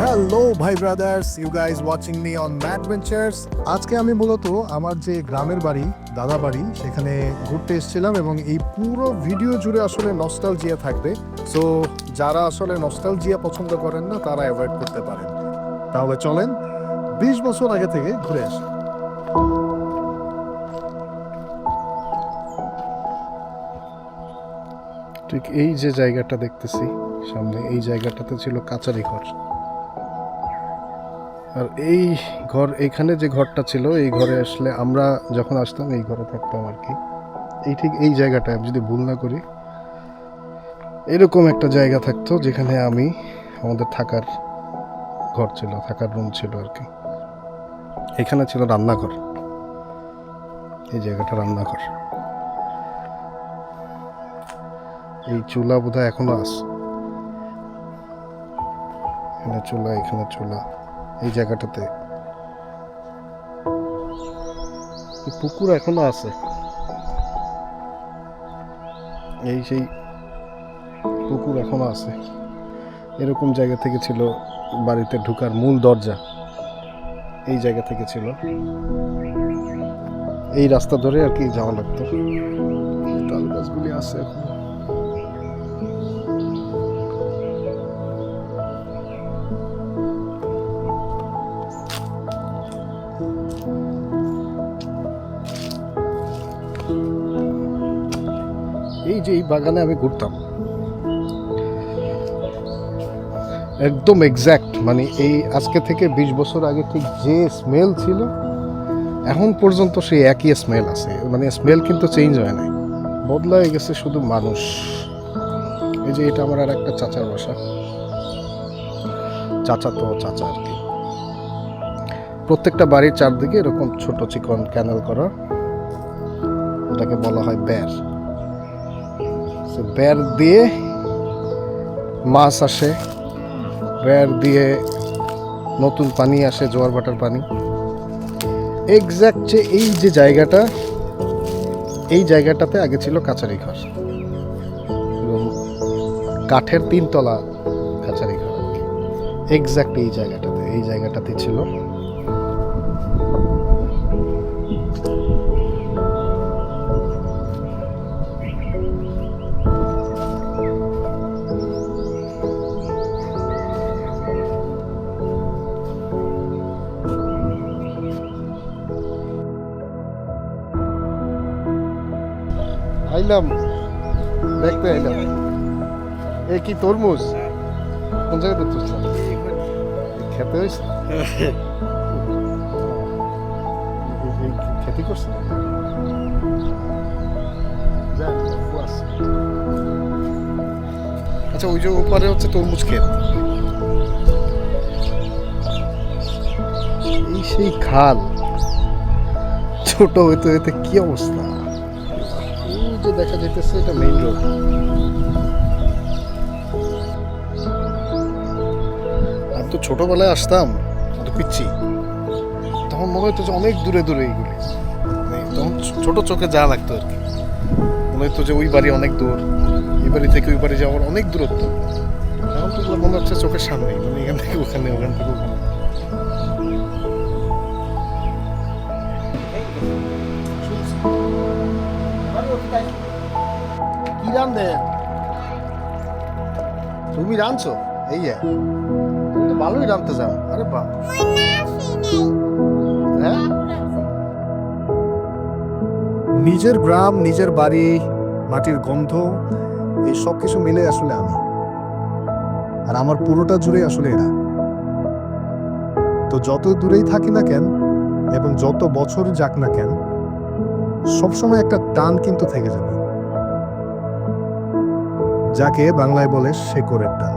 Hello ভাই brothers, you guys watching me on Mad Ventures. আজকে আমি মূলত আমার যে গ্রামের বাড়ি, দাদা বাড়ি, সেখানে ঘুরতে এসেছিলাম এবং এই পুরো ভিডিও জুড়ে আসলে নস্টালজিয়া থাকবে। সো যারা আসলে নস্টালজিয়া পছন্দ করেন না তারা অ্যাভয়েড করতে পারেন। তাহলে চলেন 20 বছর আগে থেকে ঘুরে আসি। ঠিক এই যে জায়গাটা দেখতেছি সামনে, এই জায়গাটাতে ছিল কাচারি ঘর। আর এই ঘর, এখানে যে ঘরটা ছিল, এই ঘরে আসলে আমরা যখন আসতাম এই ঘরে থাকতাম আর কি। এই ঠিক এই জায়গাটায়, আমি যদি ভুল না করি, এরকম একটা জায়গা থাকতো যেখানে আমাদের থাকার ঘর ছিল, থাকার রুম ছিল আর কি। এখানে ছিল রান্নাঘর, এই জায়গাটা রান্নাঘর। এই চুলা বোধহয় এখনো আছে, এখানে চুলা, এখানে চুলা, এই জায়গাটাতে। পুকুর এখনো আছে, এই সেই পুকুর এখনো আছে। এরকম জায়গা থেকে ছিল বাড়িতে ঢোকার মূল দরজা, এই জায়গা থেকে ছিল। এই রাস্তা ধরে আর কি যাওয়া লাগতো। তাল গাছগুলি আছে এখন। এই যে এই বাগানে আমি ঘুরতাম, একদম এক্স্যাক্ট, মানে এই আজকে থেকে 20 বছর আগে ঠিক যে স্মেল ছিল এখন পর্যন্ত সেই একই স্মেল আছে। মানে স্মেল কিন্তু চেঞ্জ হয় নাই, বদলা হয়ে গেছে শুধু মানুষ। এই যে এটা আমার আর একটা চাচার বাসা, চাচা আর কি। প্রত্যেকটা বাড়ির চারদিকে এরকম ছোট চিকন ক্যানেল করা, এটাকে বলা হয় বের। বের দিয়ে মাছ আসে, বের দিয়ে নতুন পানি আসে, জোয়ার ভাটার পানি। এক্স্যাক্ট যে এই যে জায়গাটা, এই জায়গাটাতে আগে ছিল কাচারি ঘর, এবং কাঠের 3 তলা কাচারি ঘর। এক্স্যাক্ট এই জায়গাটাতে ছিল। আইলাম দেখতে, আইলাম। এ কি তরমুজ? কোন জায়গাতে তুলছেন? খেতে হয়েছে? খেতে করছে? আচ্ছা, ওই যে ওপারে হচ্ছে তরমুজ ক্ষেত। এই সেই খাল, ছোট হইতে হইতে কি অবস্থা। যে দেখা যাইতেছে এটা মেইন রোড। আমি তো ছোটবেলায় আসতাম, তো পিচ্ছি, তখন মনে হতো যে অনেক দূরে দূরে এইগুলি। তখন ছোট চোখে যা লাগতো আর কি, মনে হতো যে ওই বাড়ি অনেক দূর, এই বাড়ি থেকে ওই বাড়ি যাওয়ার অনেক দূরত্ব। এখন তো মনে হচ্ছে চোখের সামনে, মানে এখান থেকে ওখানে, ওখান থেকে ওখানে। কি রান্ধে? তুমি রাঁধছো? এই তুমি তো ভালোই রাঁধতে যাও। আরে বাহ, হ্যাঁ। নিজের গ্রাম, নিজের বাড়ি, মাটির গন্ধ, এই সব কিছু মিলে আসলে আমি, আর আমার পুরোটা জুড়ে আসলে এরা। তো যত দূরেই থাকি না কেন এবং যত বছর যাক না কেন, সবসময় একটা টান কিন্তু থেকে যাবে, যাকে বাংলায় বলে শেকড়ের টান।